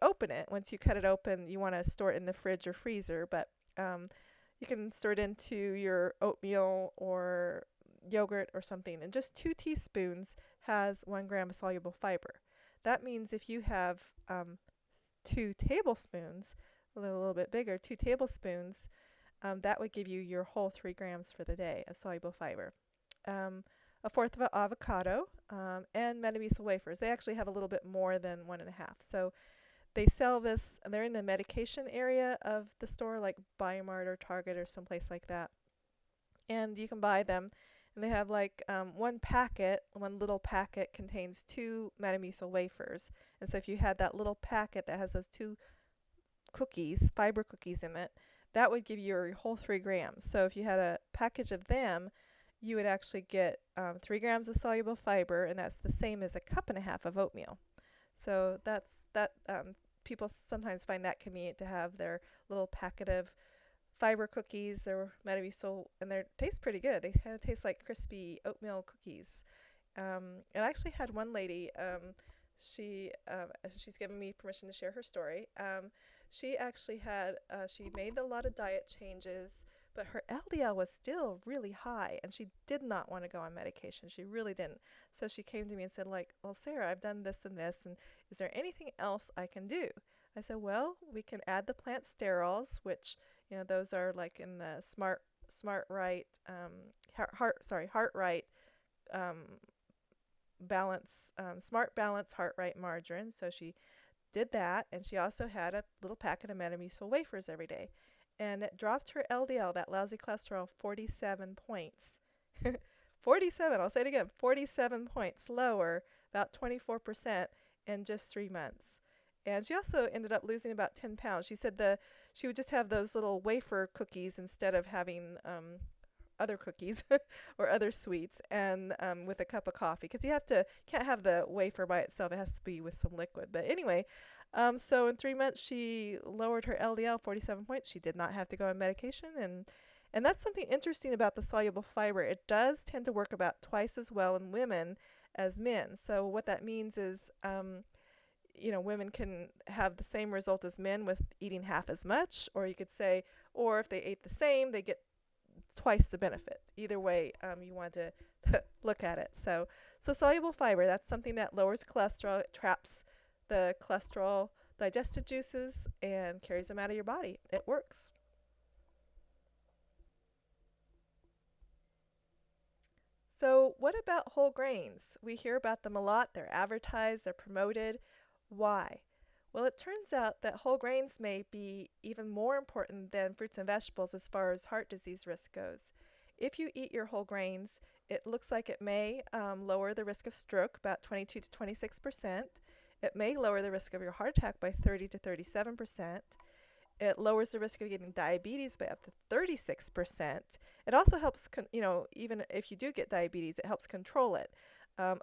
cut it open, you want to store it in the fridge or freezer, but you can store it into your oatmeal or yogurt or something. And just 2 teaspoons has 1 gram of soluble fiber. That means if you have 2 tablespoons, a little bit bigger, 2 tablespoons, that would give you your whole 3 grams for the day of soluble fiber. 1/4 of an avocado, and Metamucil wafers. They actually have a little bit more than 1.5. So they sell this, they're in the medication area of the store, like Biomart or Target or someplace like that. And you can buy them. And they have like one little packet contains 2 Metamucil wafers. And so if you had that little packet that has those 2 fiber cookies in it, that would give you your whole 3 grams. So if you had a package of them, you would actually get 3 grams of soluble fiber, and that's the same as 1.5 cups of oatmeal. So people sometimes find that convenient to have their little packet of fiber cookies. They're Metamucil, and they taste pretty good. They kind of taste like crispy oatmeal cookies. And I actually had one lady, she's given me permission to share her story. She actually she made a lot of diet changes, but her LDL was still really high, and she did not want to go on medication. She really didn't. So she came to me and said, well, Sarah, I've done this and this, and is there anything else I can do? I said, well, we can add the plant Sterols, which, those are like in the Heart-Right Balance, Smart Balance Heart-Right margarine. So she did that, and she also had a little packet of Metamucil wafers every day. And it dropped her LDL, that lousy cholesterol, 47 points. 47, I'll say it again, 47 points lower, about 24% in just 3 months. And she also ended up losing about 10 pounds. She said she would just have those little wafer cookies instead of having other cookies or other sweets, and with a cup of coffee, because can't have the wafer by itself. It has to be with some liquid. But anyway, so in 3 months she lowered her LDL 47 points. She did not have to go on medication, and that's something interesting about the soluble fiber. It does tend to work about twice as well in women as men. So what that means is, women can have the same result as men with eating half as much, or you could say, or if they ate the same, they get twice the benefit. Either way, you want to look at it. So soluble fiber, that's something that lowers cholesterol, it traps the cholesterol digestive juices and carries them out of your body. It works. So, what about whole grains? We hear about them a lot. They're advertised, they're promoted. Why? Well, it turns out that whole grains may be even more important than fruits and vegetables as far as heart disease risk goes. If you eat your whole grains, it looks like it may lower the risk of stroke about 22 to 26%. It may lower the risk of your heart attack by 30 to 37%. It lowers the risk of getting diabetes by up to 36%. It also helps, even if you do get diabetes, it helps control it.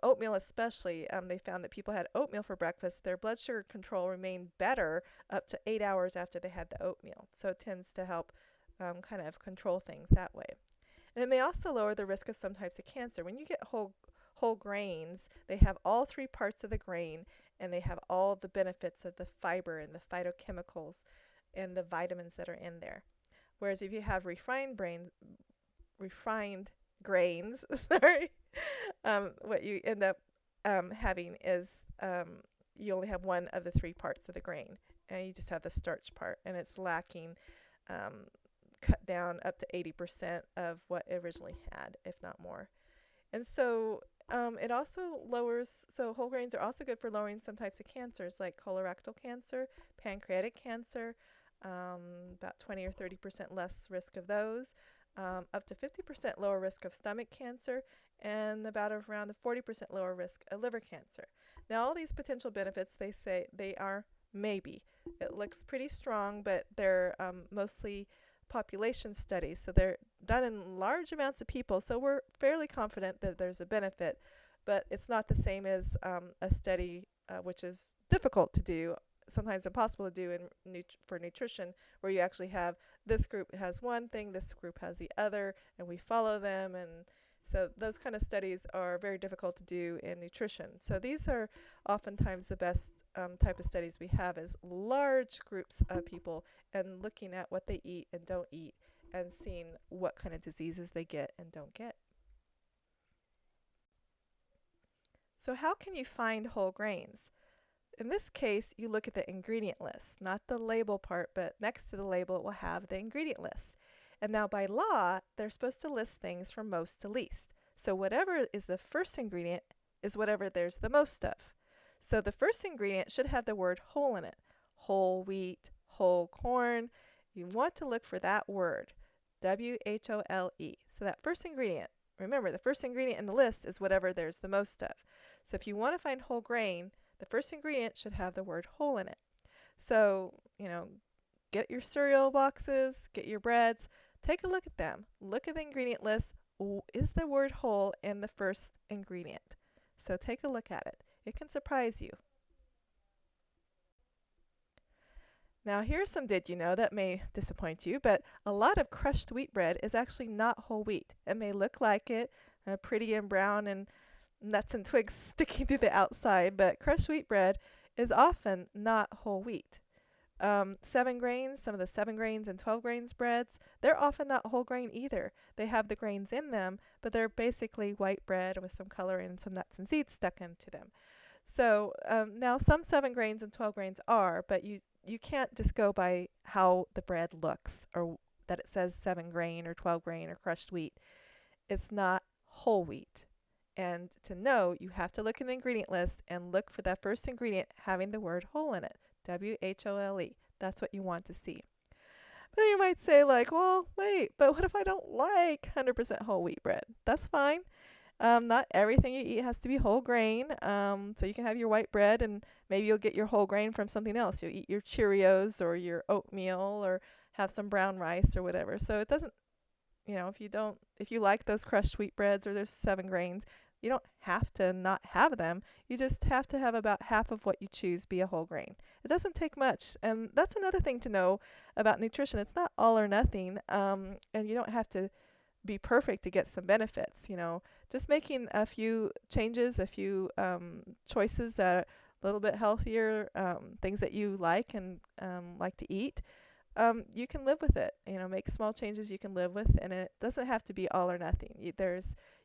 Oatmeal especially, they found that people had oatmeal for breakfast, their blood sugar control remained better up to 8 hours after they had the oatmeal. So it tends to help kind of control things that way. And it may also lower the risk of some types of cancer. When you get whole grains, they have all three parts of the grain, and they have all the benefits of the fiber and the phytochemicals and the vitamins that are in there. Whereas if you have refined grains, sorry, what you end up having is you only have one of the three parts of the grain, and you just have the starch part, and it's lacking, cut down up to 80% of what it originally had, if not more. And so it also lowers, so whole grains are also good for lowering some types of cancers like colorectal cancer, pancreatic cancer, about 20 or 30% less risk of those, up to 50% lower risk of stomach cancer, and about around a 40% lower risk of liver cancer. Now, all these potential benefits, they say they are maybe. It looks pretty strong, but they're mostly population studies, so they're done in large amounts of people, so we're fairly confident that there's a benefit, but it's not the same as a study which is difficult to do, sometimes impossible to do for nutrition, where you actually have this group has one thing, this group has the other, and we follow them, and so those kind of studies are very difficult to do in nutrition. So these are oftentimes the best type of studies we have, is large groups of people and looking at what they eat and don't eat and seeing what kind of diseases they get and don't get. So how can you find whole grains? In this case, you look at the ingredient list, not the label part, but next to the label it will have the ingredient list. And now by law, they're supposed to list things from most to least. So whatever is the first ingredient is whatever there's the most of. So the first ingredient should have the word whole in it. Whole wheat, whole corn. You want to look for that word, WHOLE. So that first ingredient, remember the first ingredient in the list is whatever there's the most of. So if you want to find whole grain, the first ingredient should have the word whole in it. So, get your cereal boxes, get your breads, take a look at them. Look at the ingredient list. Is the word whole in the first ingredient? So take a look at it. It can surprise you. Now here's some did you know that may disappoint you, but a lot of crushed wheat bread is actually not whole wheat. It may look like it, pretty and brown and nuts and twigs sticking to the outside, but crushed wheat bread is often not whole wheat. 7 grains, some of the 7 grains and 12 grains breads, they're often not whole grain either. They have the grains in them, but they're basically white bread with some color and some nuts and seeds stuck into them. So now some 7 grains and 12 grains are, but you can't just go by how the bread looks or that it says 7 grain or 12 grain or crushed wheat. It's not whole wheat. And to know, you have to look in the ingredient list and look for that first ingredient having the word whole in it. WHOLE. That's what you want to see. But you might say well, wait, but what if I don't like 100% whole wheat bread? That's fine. Not everything you eat has to be whole grain. So you can have your white bread and maybe you'll get your whole grain from something else. You'll eat your Cheerios or your oatmeal or have some brown rice or whatever. So it doesn't, if you like those crushed wheat breads or there's 7 grains, you don't have to not have them. You just have to have about half of what you choose be a whole grain. It doesn't take much. And that's another thing to know about nutrition. It's not all or nothing. And you don't have to be perfect to get some benefits. Just making a few changes, a few choices that are a little bit healthier, things that you like and like to eat. You can live with it. Make small changes you can live with, and it doesn't have to be all or nothing.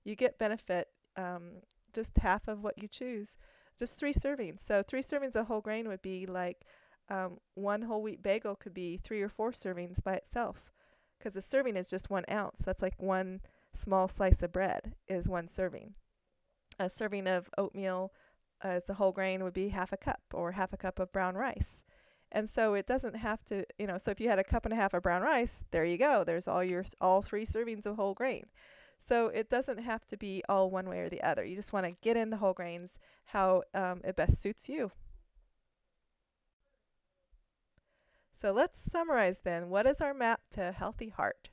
you get benefit just half of what you choose. Just 3 servings. So 3 servings of whole grain would be like one whole wheat bagel could be 3 or 4 servings by itself, because a serving is just 1 ounce. That's like one small slice of bread is 1 serving. A serving of oatmeal as a whole grain would be half a cup, or half a cup of brown rice. And so it doesn't have to, so if you had a cup and a half of brown rice, there you go. There's all 3 servings of whole grain. So it doesn't have to be all one way or the other. You just want to get into whole grains how it best suits you. So let's summarize then. What is our map to a healthy heart?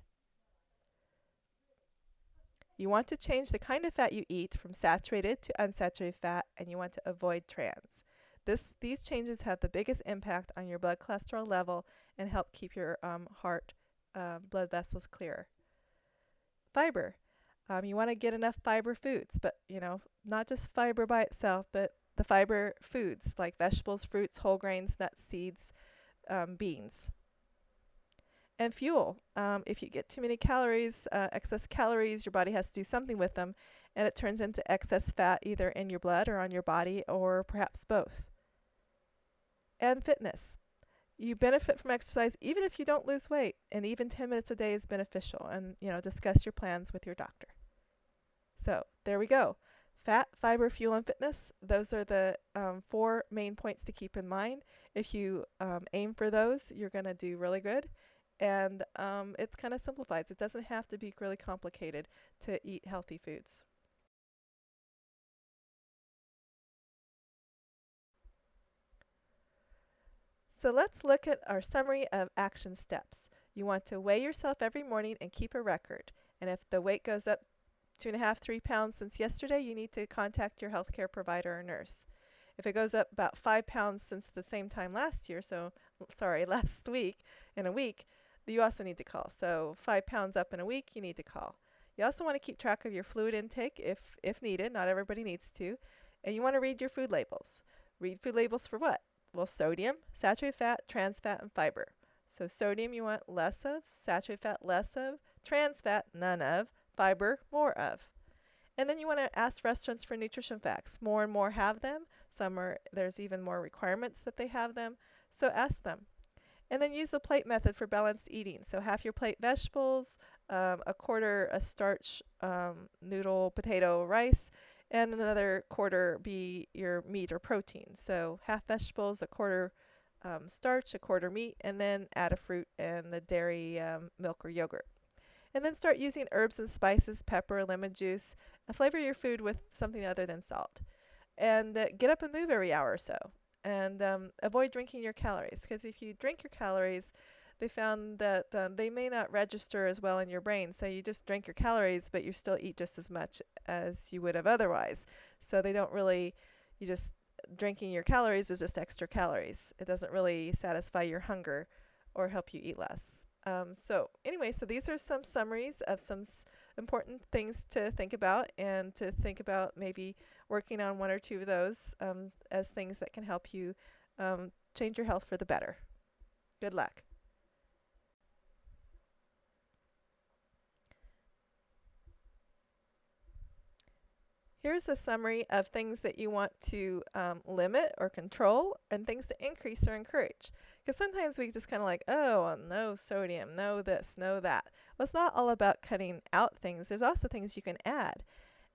You want to change the kind of fat you eat from saturated to unsaturated fat, and you want to avoid trans. These changes have the biggest impact on your blood cholesterol level and help keep your heart blood vessels clear. Fiber. You want to get enough fiber foods, but not just fiber by itself, but the fiber foods like vegetables, fruits, whole grains, nuts, seeds, beans. And fuel. If you get too many calories, excess calories, your body has to do something with them, and it turns into excess fat either in your blood or on your body, or perhaps both. And fitness. You benefit from exercise even if you don't lose weight, and even 10 minutes a day is beneficial. And discuss your plans with your doctor. So there we go. Fat, fiber, fuel, and fitness. Those are the 4 main points to keep in mind. If you aim for those, you're going to do really good. And it's kind of simplified. It doesn't have to be really complicated to eat healthy foods. So let's look at our summary of action steps. You want to weigh yourself every morning and keep a record. And if the weight goes up 2.5, 3 pounds since yesterday, you need to contact your healthcare provider or nurse. If it goes up about 5 pounds since the same time last week, in a week, you also need to call. So 5 pounds up in a week, you need to call. You also want to keep track of your fluid intake if needed. Not everybody needs to. And you want to read your food labels. Read food labels for what? Well, sodium, saturated fat, trans fat, and fiber. So sodium you want less of, saturated fat less of, trans fat none of, fiber more of. And then you want to ask restaurants for nutrition facts. More and more have them. There's even more requirements that they have them. So ask them. And then use the plate method for balanced eating. So half your plate vegetables, a quarter a starch, noodle, potato, rice, and another quarter be your meat or protein. So half vegetables, a quarter starch, a quarter meat, and then add a fruit and the dairy, milk or yogurt. And then start using herbs and spices, pepper, lemon juice. Flavor your food with something other than salt. And get up and move every hour or so. And avoid drinking your calories, because if you drink your calories, they found that they may not register as well in your brain. So you just drink your calories, but you still eat just as much as you would have otherwise. So they don't really, drinking your calories is just extra calories. It doesn't really satisfy your hunger or help you eat less. So these are some summaries of some important things to think about, and to think about maybe working on 1 or 2 of those as things that can help you change your health for the better. Good luck. Here's a summary of things that you want to limit or control, and things to increase or encourage. Because sometimes we just kind of like, oh, no sodium, no this, no that. Well, it's not all about cutting out things. There's also things you can add.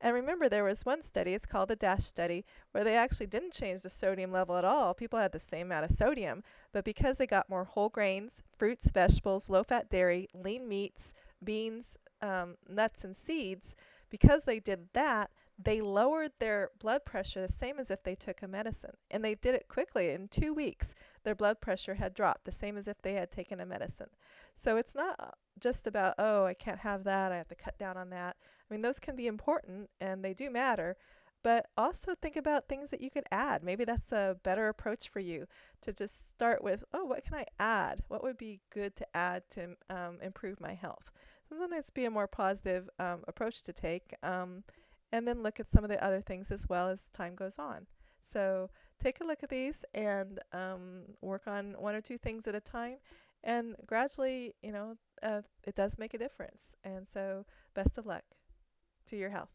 And remember, there was one study, it's called the DASH study, where they actually didn't change the sodium level at all. People had the same amount of sodium, but because they got more whole grains, fruits, vegetables, low-fat dairy, lean meats, beans, nuts, and seeds, because they did that, they lowered their blood pressure the same as if they took a medicine. And they did it quickly. In 2 weeks, their blood pressure had dropped, the same as if they had taken a medicine. So it's not just about, oh, I can't have that, I have to cut down on that. I mean, those can be important, and they do matter. But also think about things that you could add. Maybe that's a better approach for you, to just start with, oh, what can I add? What would be good to add to improve my health? Sometimes be a more positive approach to take. And then look at some of the other things as well as time goes on. So take a look at these and work on 1 or 2 things at a time. And gradually, it does make a difference. And so best of luck to your health.